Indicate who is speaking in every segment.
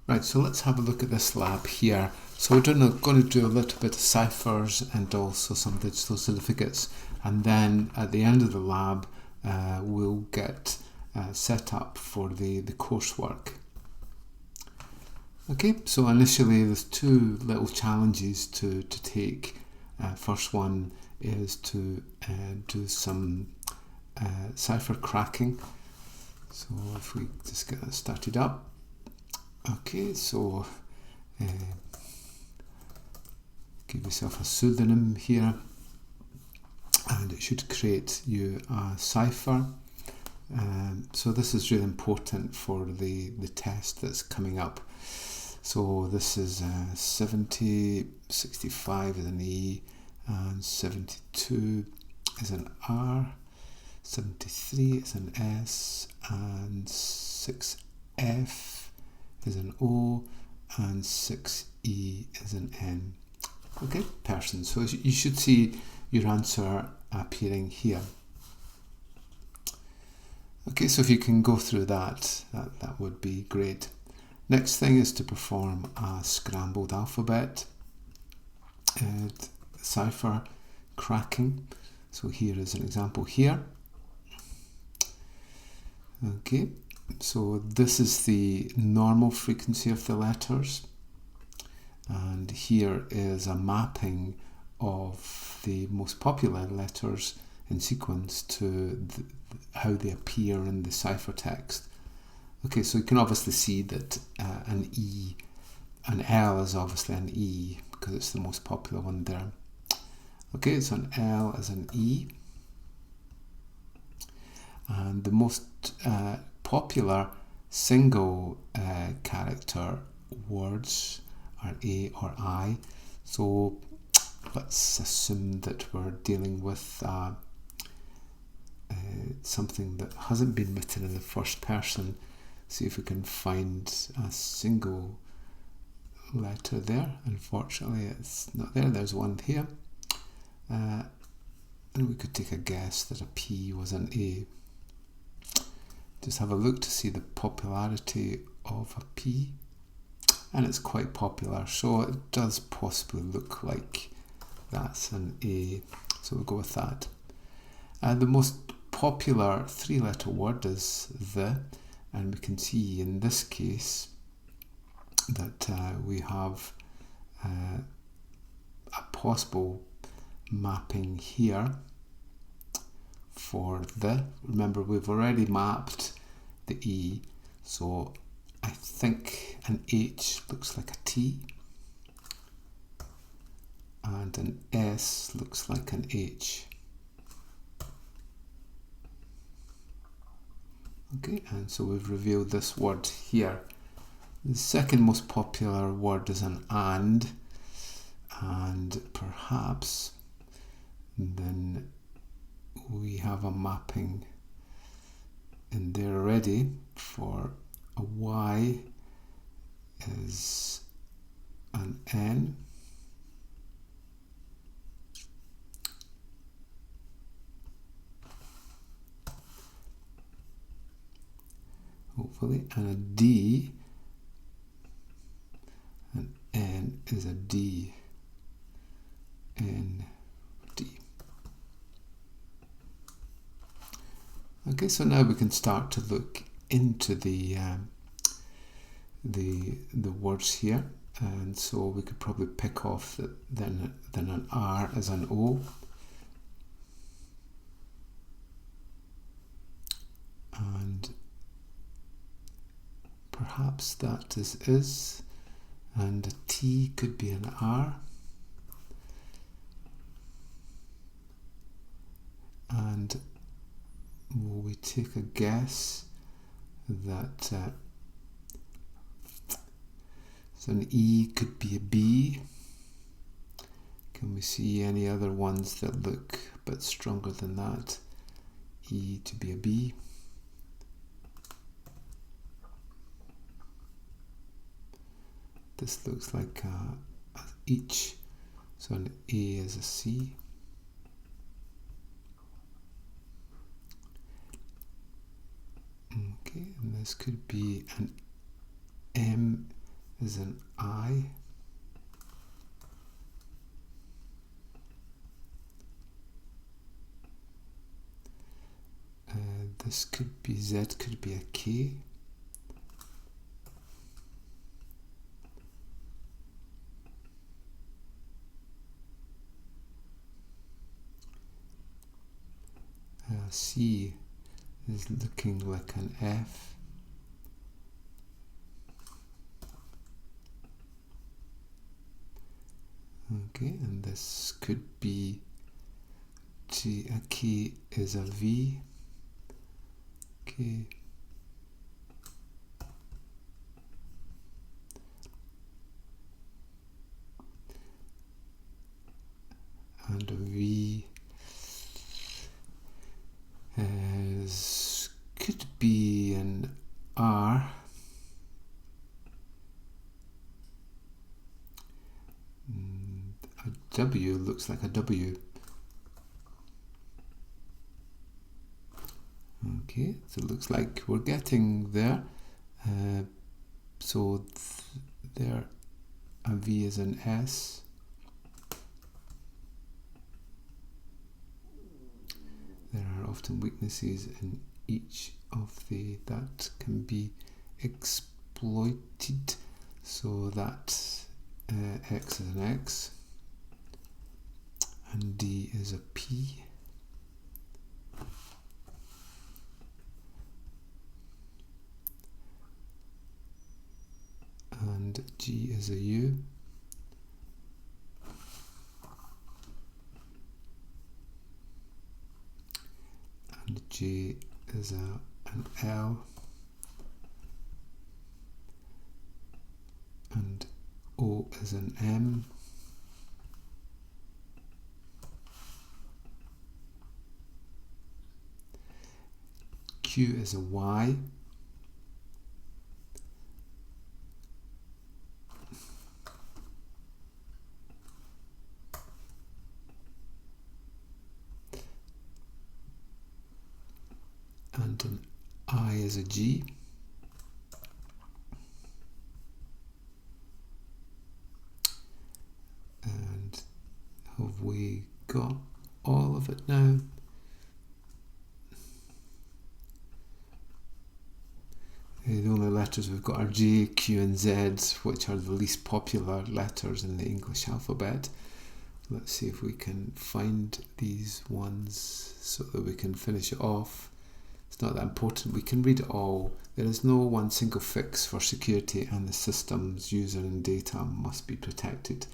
Speaker 1: Right, so let's have a look at this lab here. So we're going to do a little bit of ciphers and also some digital certificates, and then at the end of the lab we'll get set up for the coursework. Okay, so initially there's two little challenges to take. First one is to do some cipher cracking. So if we just get that started up. Okay, so give yourself a pseudonym here and it should create you a cipher. So this is really important for the test that's coming up. So this is 70, 65 is an E, and 72 is an R, 73 is an S, and 6F is an O, and 6E is an N. Okay, person. So you should see your answer appearing here. Okay, so if you can go through that would be great. Next thing is to perform a scrambled alphabet cipher cracking. So here is an example here. Okay, so this is the normal frequency of the letters, and here is a mapping of the most popular letters in sequence to how they appear in the ciphertext. Okay, so you can obviously see that an L is obviously an E because it's the most popular one there. Okay, so an L is an E, and the most popular single character words are A or I. So let's assume that we're dealing with something that hasn't been written in the first person. See if we can find a single letter there. Unfortunately it's not there. There's one here, and we could take a guess that a P was an A. Just have a look to see the popularity of a P, and it's quite popular, so it does possibly look like that's an A, so we'll go with that. The most popular three-letter word is the, and we can see in this case that we have a possible mapping here for the. Remember, we've already mapped the E, so I think an H looks like a T and an S looks like an H. Okay, and so we've revealed this word here. The second most popular word is an and perhaps then we have a mapping in there already for a Y is an N. Hopefully, and a D, an N is a D, N, D. Okay, so now we can start to look into the words here, and so we could probably pick off that then an R is an O, and perhaps that is, and a T could be an R, and will we take a guess that so an E could be a B? Can we see any other ones that look a bit stronger than that? E to be a B. This looks like each, so an A is a C. Okay, and this could be an M is an I. This could be Z, could be a K. C is looking like an F. Okay, and this could be G. A K is a V. Okay. And a V could be an R. A W looks like a W. Okay, so it looks like we're getting there. So there, a V is an S. There are often weaknesses in each of that can be exploited. So that X is an X, and D is a P. And G is a U. And J is an L. And O is an M. Q is a Y. And an I is a G. And have we got all of it now? The only letters we've got are J, Q and Z, which are the least popular letters in the English alphabet. Let's see if we can find these ones so that we can finish it off. It's not that important. We can read it all. There is no one single fix for security, and the system's user and data must be protected.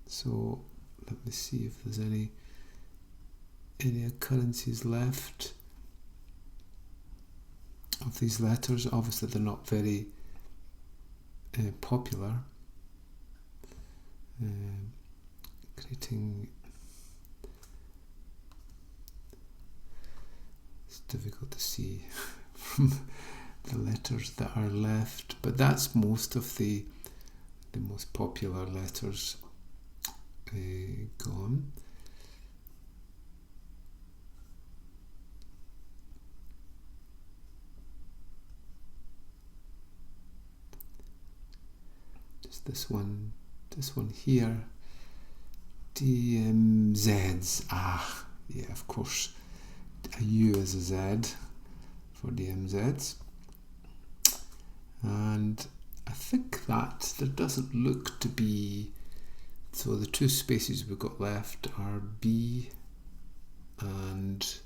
Speaker 1: So let me see if there's any occurrences left of these letters. Obviously they're not very popular. Creating, it's difficult to see from the letters that are left, but that's most of the most popular letters gone. Just this one here. DMZs. Ah, yeah, of course. A U is a Z for DMZs. And I think that there doesn't look to be, so the two spaces we've got left are B and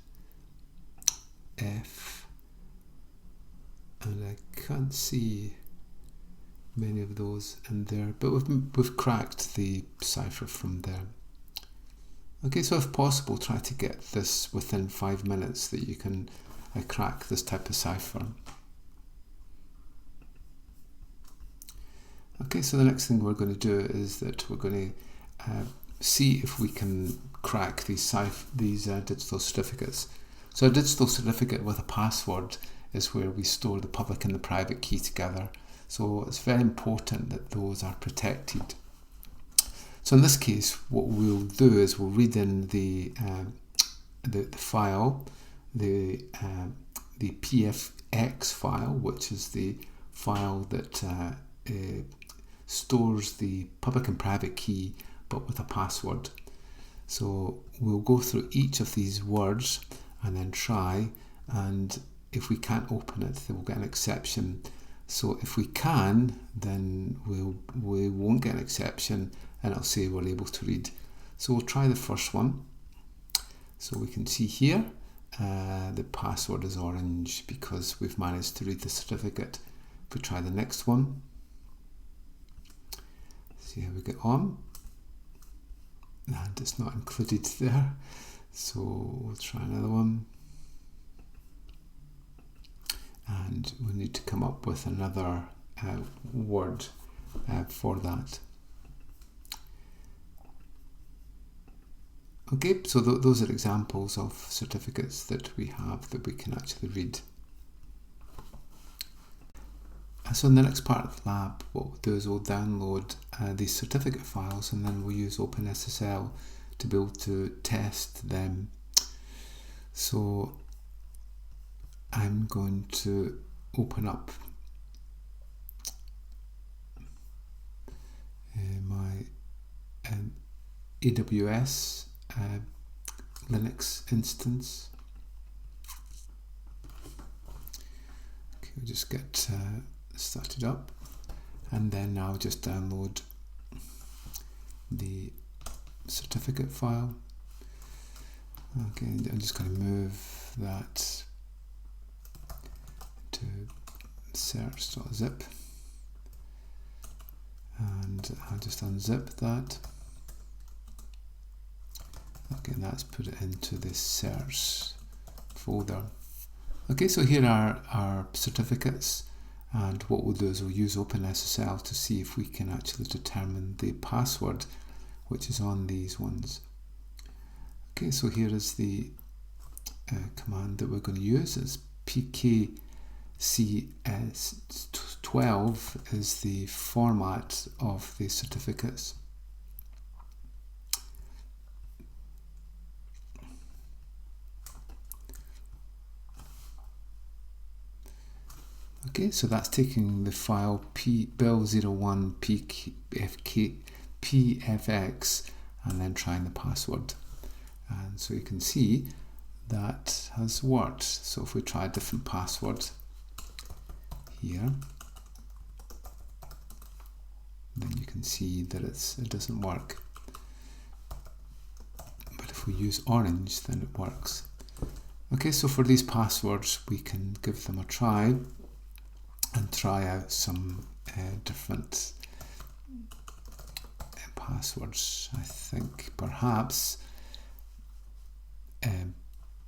Speaker 1: F, and I can't see many of those in there, but we've cracked the cipher from there. Okay, so if possible, try to get this within 5 minutes that you can crack this type of cipher. Okay, so the next thing we're going to do is that we're going to see if we can crack these digital certificates. So a digital certificate with a password is where we store the public and the private key together. So it's very important that those are protected. So in this case, what we'll do is we'll read in the file, the PFX file, which is the file that stores the public and private key but with a password. So we'll go through each of these words and then try, and if we can't open it then we'll get an exception. So if we can, then we won't get an exception and it'll say we're able to read. So we'll try the first one. So we can see here the password is orange because we've managed to read the certificate. If we try the next one, see how we get on, and it's not included there, so we'll try another one, and we need to come up with another word for that. Okay, so those are examples of certificates that we have that we can actually read. So in the next part of the lab, what we'll do is we'll download these certificate files, and then we'll use OpenSSL to be able to test them. So I'm going to open up my AWS Linux instance. Okay, we'll just get started up, and then I'll just download the certificate file. Okay, I'm just going to move that to search.zip, and I'll just unzip that. Okay, and that's put it into this search folder. Okay, so here are our certificates, and what we'll do is we'll use OpenSSL to see if we can actually determine the password which is on these ones. Okay, so here is the command that we're going to use. It's pkcs12 is the format of the certificates. Okay, so that's taking the file bill01 pfx and then trying the password. And so you can see that has worked. So if we try a different password here, then you can see that it doesn't work. But if we use orange, then it works. Okay, so for these passwords, we can give them a try and try out some different passwords. I think perhaps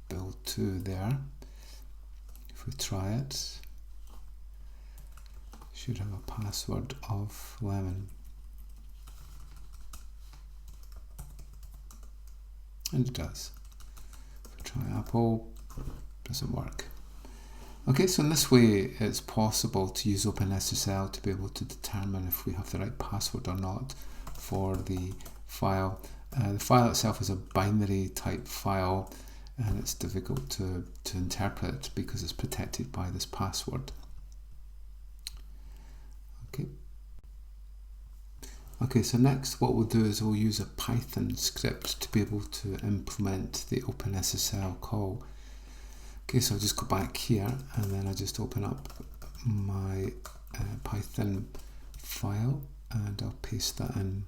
Speaker 1: bill2 there, if we try it, should have a password of lemon. And it does. If we try apple, doesn't work. Okay, so in this way it's possible to use OpenSSL to be able to determine if we have the right password or not for the file. The file itself is a binary type file, and it's difficult to interpret because it's protected by this password. Okay, so next what we'll do is we'll use a Python script to be able to implement the OpenSSL call. Okay, so I'll just go back here, and then I'll just open up my Python file, and I'll paste that in.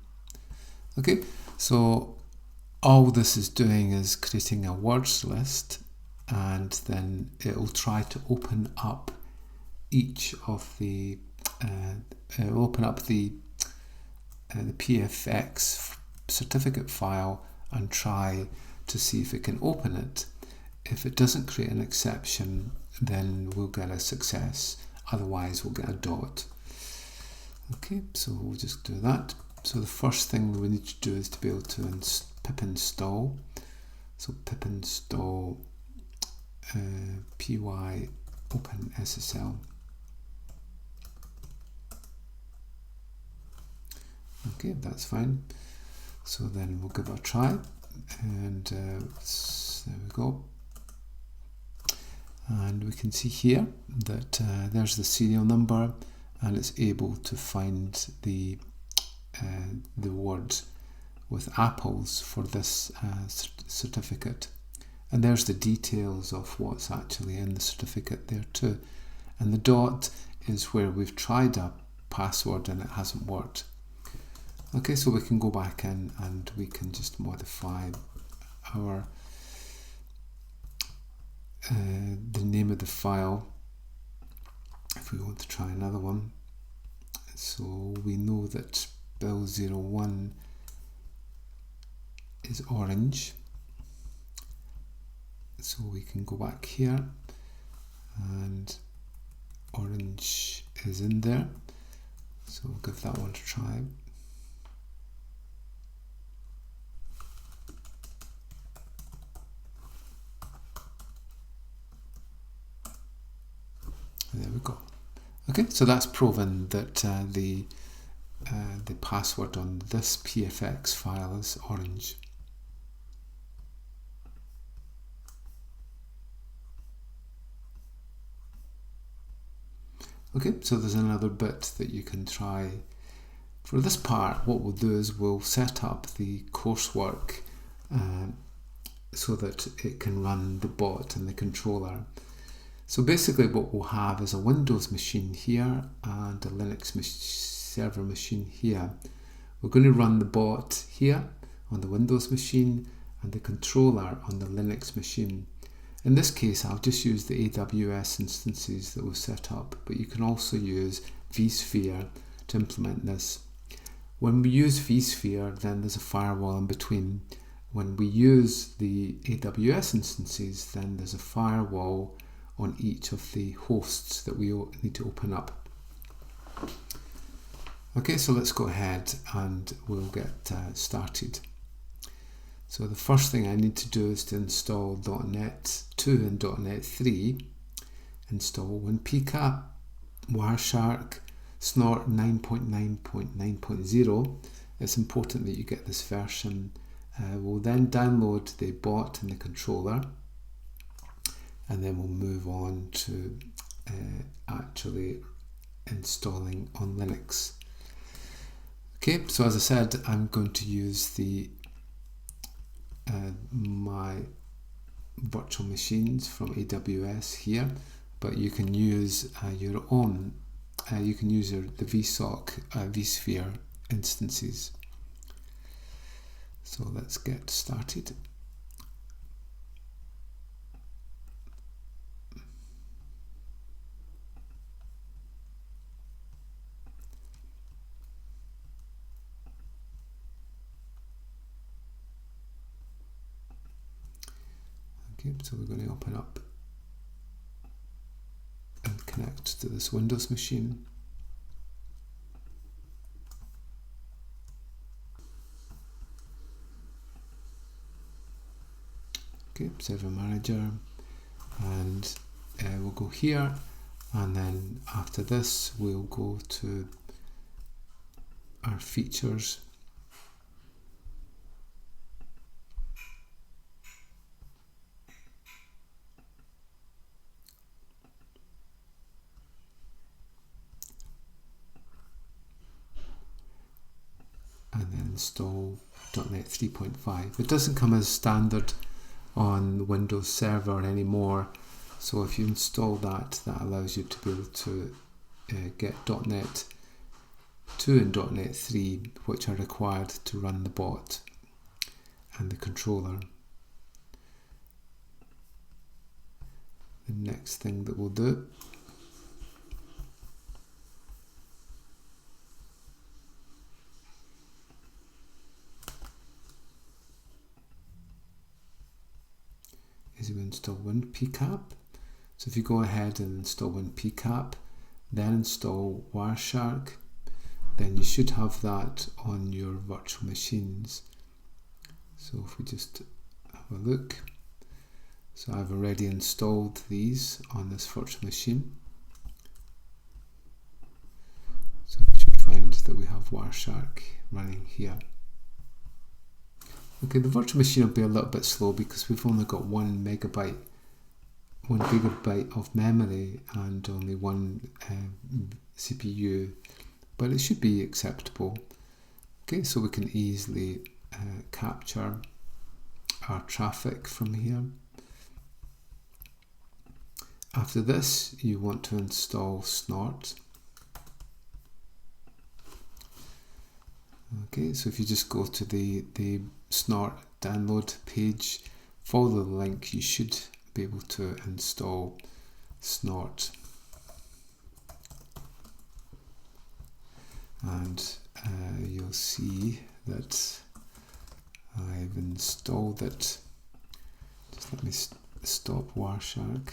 Speaker 1: Okay, so all this is doing is creating a words list, and then it'll try to open up each of the the PFX certificate file and try to see if it can open it. If it doesn't create an exception, then we'll get a success, otherwise we'll get a dot. Okay, so we'll just do that. So the first thing we need to do is to be able to pip install. So pip install py OpenSSL. Okay, that's fine. So then we'll give it a try, and there we go. And we can see here that there's the serial number, and it's able to find the word with apples for this certificate. And there's the details of what's actually in the certificate there too. And the dot is where we've tried a password and it hasn't worked. Okay, so we can go back in and we can just modify our the name of the file if we want to try another one. So we know that Bill01 is orange, so we can go back here and orange is in there, so we'll give that one a try. There we go. Okay, so that's proven that the password on this PFX file is orange. Okay, so there's another bit that you can try. For this part, what we'll do is we'll set up the Coursework so that it can run the bot and the controller. So basically what we'll have is a Windows machine here and a Linux server machine here. We're going to run the bot here on the Windows machine and the controller on the Linux machine. In this case, I'll just use the AWS instances that we've set up, but you can also use vSphere to implement this. When we use vSphere, then there's a firewall in between. When we use the AWS instances, then there's a firewall on each of the hosts that we need to open up. Okay, so let's go ahead and we'll get started. So the first thing I need to do is to install .NET 2 and .NET 3, install WinPCAP, Wireshark, Snort 9.9.9.0. It's important that you get this version. We'll then download the bot and the controller, and then we'll move on to actually installing on Linux. Okay, so as I said, I'm going to use the my virtual machines from AWS here, but you can use your own. You can use the vSoc vSphere instances. So let's get started. Okay, so we're going to open up and connect to this Windows machine. Okay, Server Manager, and we'll go here, and then after this we'll go to our features. And then install .NET 3.5. It doesn't come as standard on Windows Server anymore, so if you install that, that allows you to be able to get .NET 2 and .NET 3, which are required to run the bot and the controller. The next thing that we'll do is we install WinPCAP. So if you go ahead and install WinPCAP, then install Wireshark, then you should have that on your virtual machines. So if we just have a look, so I've already installed these on this virtual machine. So we should find that we have Wireshark running here. Okay, the virtual machine will be a little bit slow because we've only got 1 megabyte 1 GB of memory and only one CPU, but it should be acceptable. Okay, so we can easily capture our traffic from here. After this, you want to install Snort. Okay, so if you just go to the Snort download page, follow the link, you should be able to install Snort. And you'll see that I've installed it. Just let me stop Wireshark.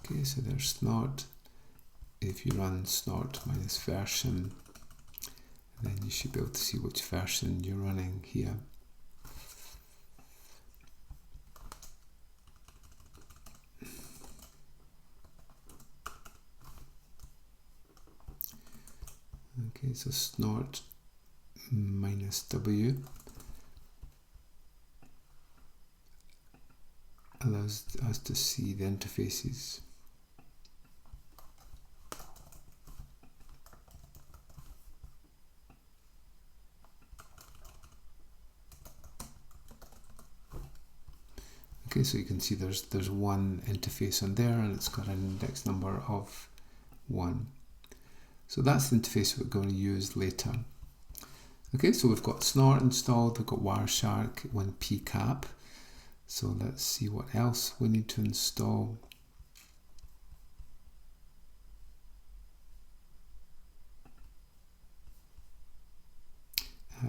Speaker 1: Okay, so there's Snort. If you run Snort minus version, then you should be able to see which version you're running here. Okay, so Snort minus W allows us to see the interfaces. Okay, so you can see there's one interface on there and it's got an index number of 1. So that's the interface we're going to use later. Okay, so we've got Snort installed, we've got Wireshark, 1pcap. So let's see what else we need to install.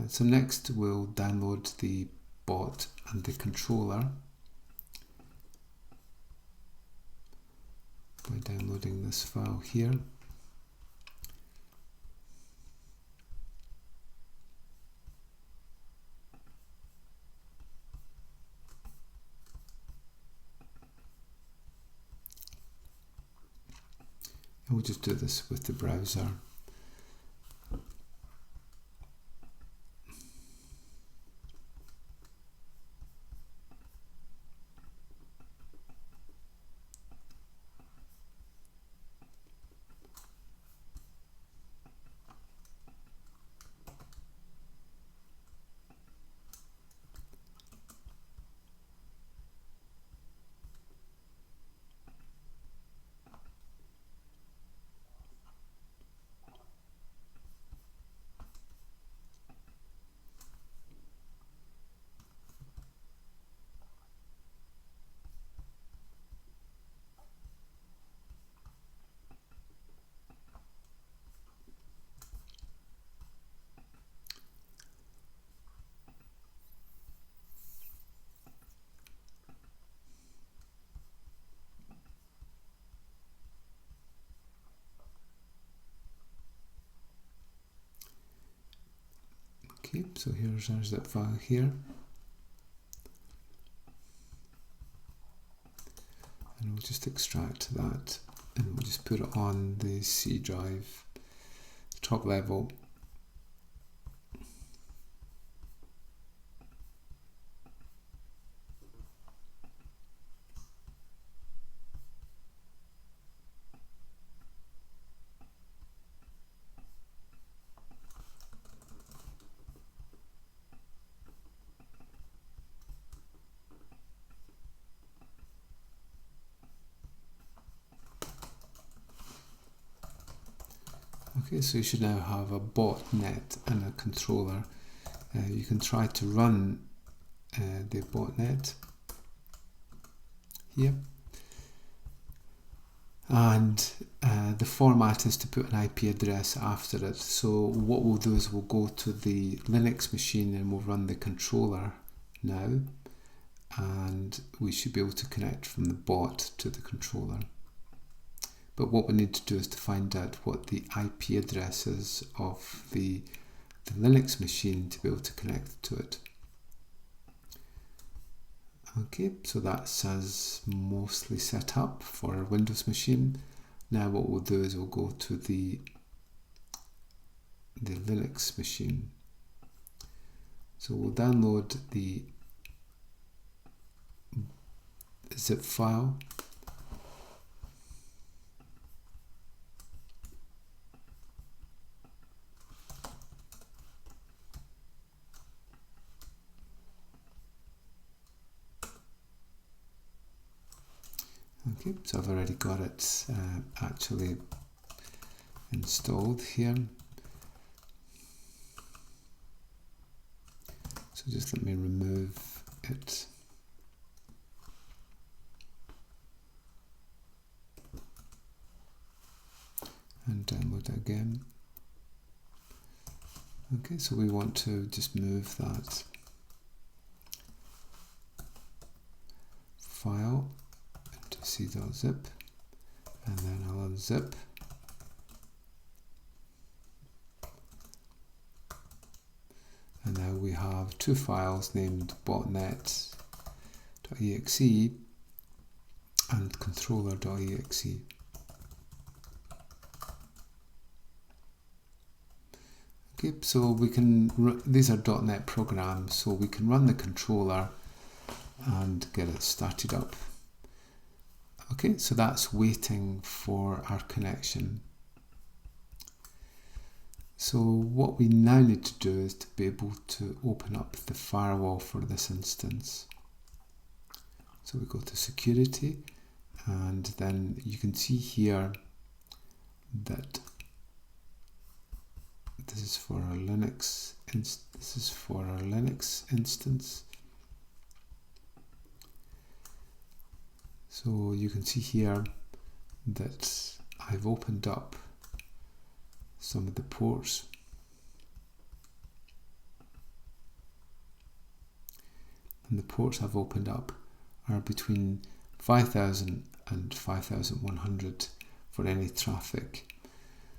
Speaker 1: So next we'll download the bot and the controller by downloading this file here. And we'll just do this with the browser. Okay, so here's our zip file here. And we'll just extract that and we'll just put it on the C drive, top level. Okay, so you should now have a botnet and a controller. You can try to run the botnet here, and the format is to put an IP address after it. So what we'll do is we'll go to the Linux machine and we'll run the controller now, and we should be able to connect from the bot to the controller. But what we need to do is to find out what the IP address is of the Linux machine to be able to connect to it. Okay, so that's us mostly set up for our Windows machine. Now what we'll do is we'll go to the Linux machine. So we'll download the zip file. Okay, so I've already got it actually installed here. So just let me remove it. And download it again. Okay, so we want to just move that file into c.zip, and then I'll unzip. And now we have two files named botnet.exe and controller.exe. Okay, so we can, these are .NET programs, so we can run the controller and get it started up. Okay, so that's waiting for our connection. So what we now need to do is to be able to open up the firewall for this instance. So we go to security, and then you can see here that this is for our Linux instance. So you can see here that I've opened up some of the ports. And the ports I've opened up are between 5000 and 5100 for any traffic.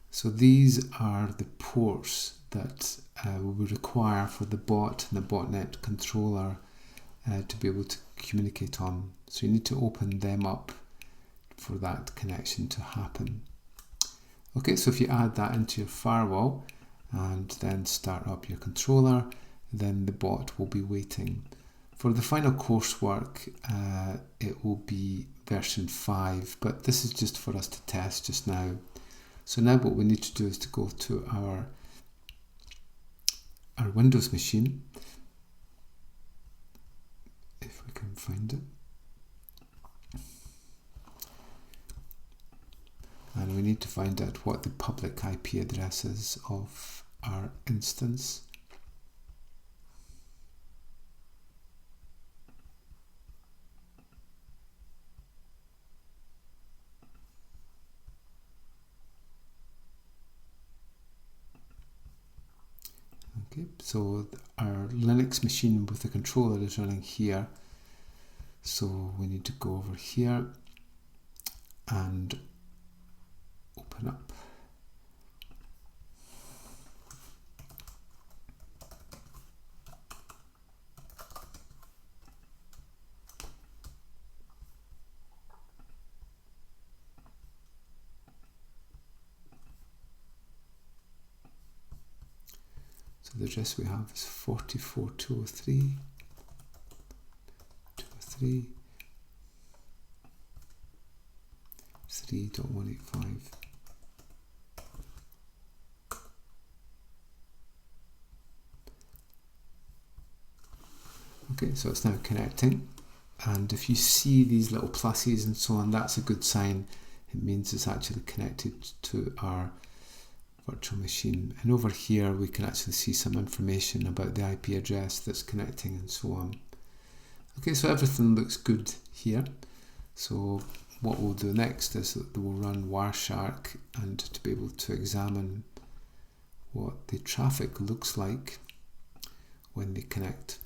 Speaker 1: So these are the ports that we require for the bot and the botnet controller to be able to communicate on. So you need to open them up for that connection to happen. Okay, so if you add that into your firewall and then start up your controller, then the bot will be waiting. For the final coursework, it will be version 5, but this is just for us to test just now. So now what we need to do is to go to our Windows machine, if we can find it. And we need to find out what the public IP address is of our instance. Okay, so our Linux machine with the controller is running here. So we need to go over here and open up. So the address we have is 44203, 203, 3.185. Okay, so it's now connecting, and if you see these little pluses and so on, that's a good sign. It means it's actually connected to our virtual machine. And over here we can actually see some information about the IP address that's connecting and so on. Okay, so everything looks good here. So what we'll do next is that we'll run Wireshark, and to be able to examine what the traffic looks like when they connect.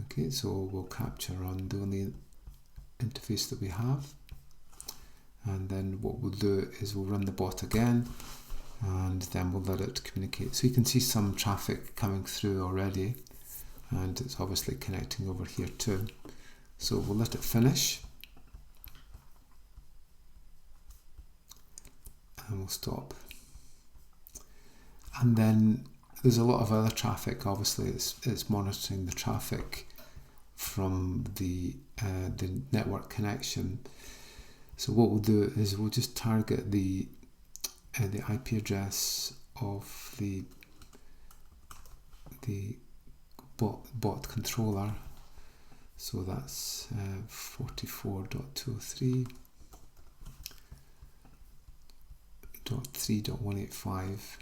Speaker 1: Okay, so we'll capture on the only interface that we have, and then what we'll do is we'll run the bot again, and then we'll let it communicate. So you can see some traffic coming through already, and it's obviously connecting over here too. So we'll let it finish, and we'll stop. And then there's a lot of other traffic. Obviously it's monitoring the traffic from the network connection. So what we'll do is we'll just target the IP address of the bot controller. So that's 44.203.3.185.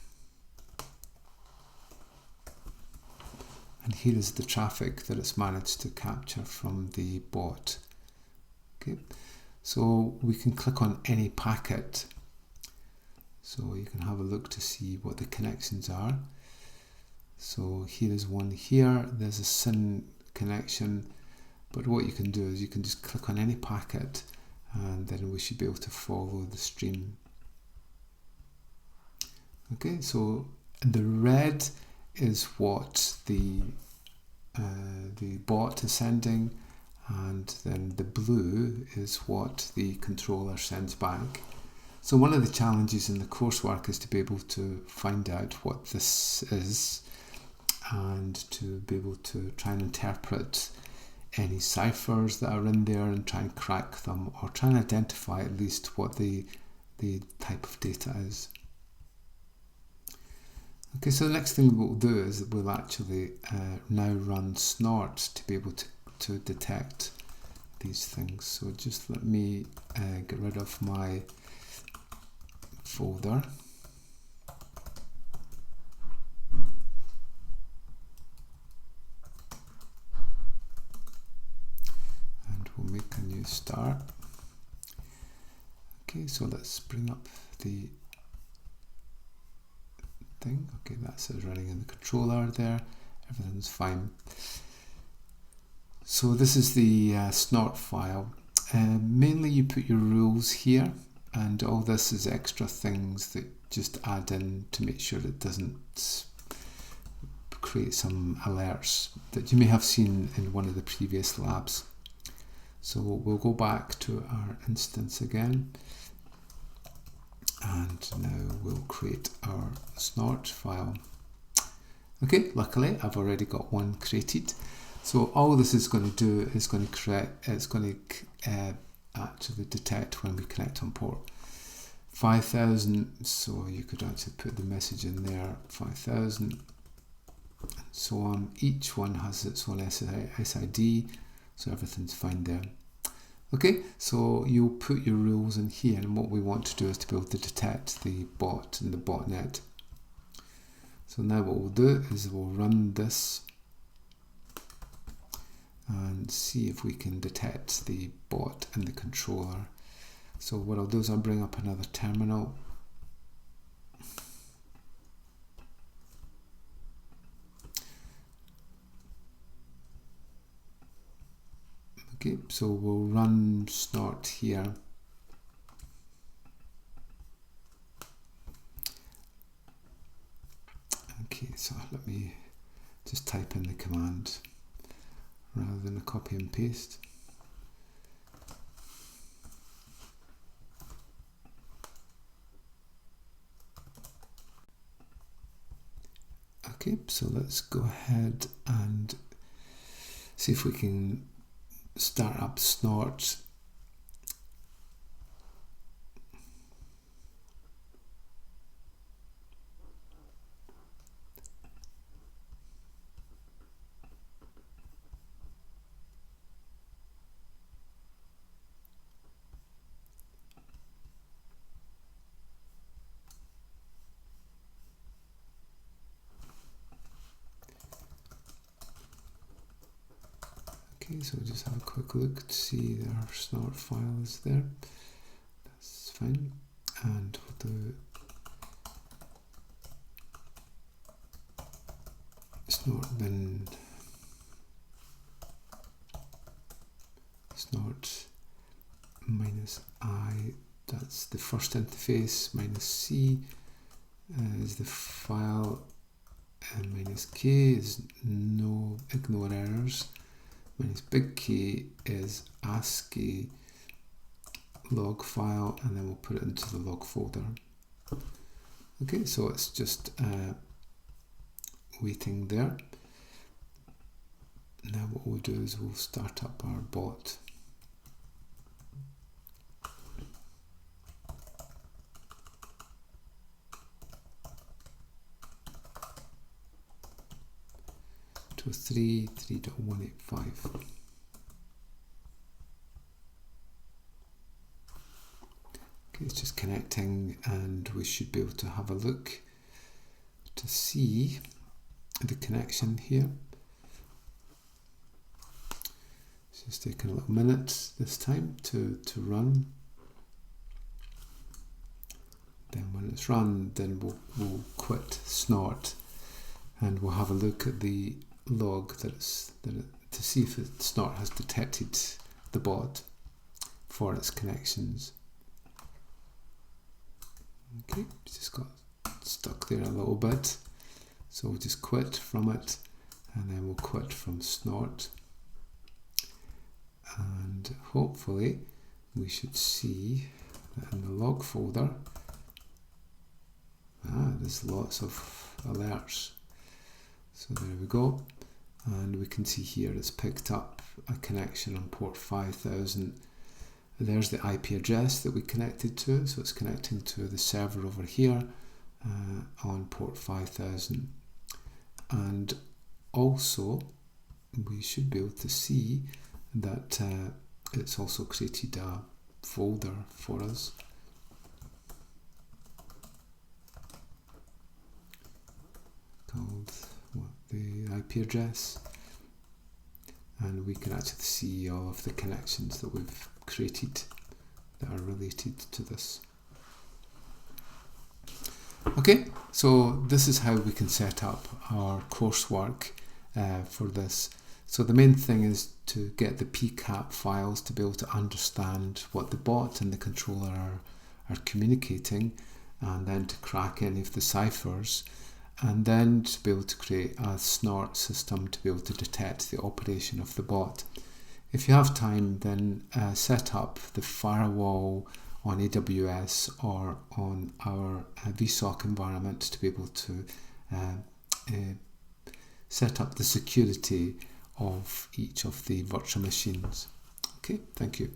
Speaker 1: And here is the traffic that it's managed to capture from the bot. Okay, so we can click on any packet. So you can have a look to see what the connections are. So here is one here. There's a SYN connection. But what you can do is you can just click on any packet, and then we should be able to follow the stream. Okay, so the red is what the bot is sending, and then the blue is what the controller sends back. So one of the challenges in the coursework is to be able to find out what this is, and to be able to try and interpret any ciphers that are in there and try and crack them, or try and identify at least what the type of data is. Okay, so the next thing we'll do is we'll actually now run Snort to be able to detect these things. So just let me get rid of my folder. And we'll make a new start. Okay, so let's bring up the thing. Okay, that says running in the controller there. Everything's fine. So this is the Snort file. Mainly you put your rules here, and all this is extra things that just add in to make sure it doesn't create some alerts that you may have seen in one of the previous labs. So we'll go back to our instance again, and now we'll create our Snort file. Okay, luckily I've already got one created. So all this is going to do is going to create, it's going to actually detect when we connect on port 5000. So you could actually put the message in there, 5000, and so on. Each one has its own SID, so everything's fine there. Okay, so you'll put your rules in here, and what we want to do is to be able to detect the bot and the botnet. So now what we'll do is we'll run this and see if we can detect the bot and the controller. So what I'll do is I'll bring up another terminal. Okay, so we'll run Snort here. Okay, so let me just type in the command rather than a copy and paste. Okay, so let's go ahead and see if we can start up Snort. Okay, so we'll just have a quick look to see our Snort file is there. That's fine. And we'll do Snort bin Snort minus I, that's the first interface, minus C is the file, and minus K is no ignore errors, minus big K is ASCII log file, and then we'll put it into the log folder. Okay, so it's just waiting there. Now what we'll do is we'll start up our bot. To 3.185. Okay, it's just connecting, and we should be able to have a look to see the connection here. It's just taking a little minute this time to run. Then when it's run, then we'll quit Snort, and we'll have a look at the log to see if Snort has detected the bot for its connections. Okay, it's just got stuck there a little bit, so we'll just quit from it, and then we'll quit from Snort, and hopefully we should see that in the log folder there's lots of alerts. So there we go, and we can see here it's picked up a connection on port 5000. There's the IP address that we connected to, so it's connecting to the server over here on port 5000. And also we should be able to see that it's also created a folder for us. Called the IP address, and we can actually see all of the connections that we've created that are related to this. Okay, so this is how we can set up our coursework for this. So the main thing is to get the PCAP files to be able to understand what the bot and the controller are communicating, and then to crack any of the ciphers, and then to be able to create a Snort system to be able to detect the operation of the bot. If you have time, then set up the firewall on AWS or on our vSOC environment to be able to set up the security of each of the virtual machines. Okay, thank you.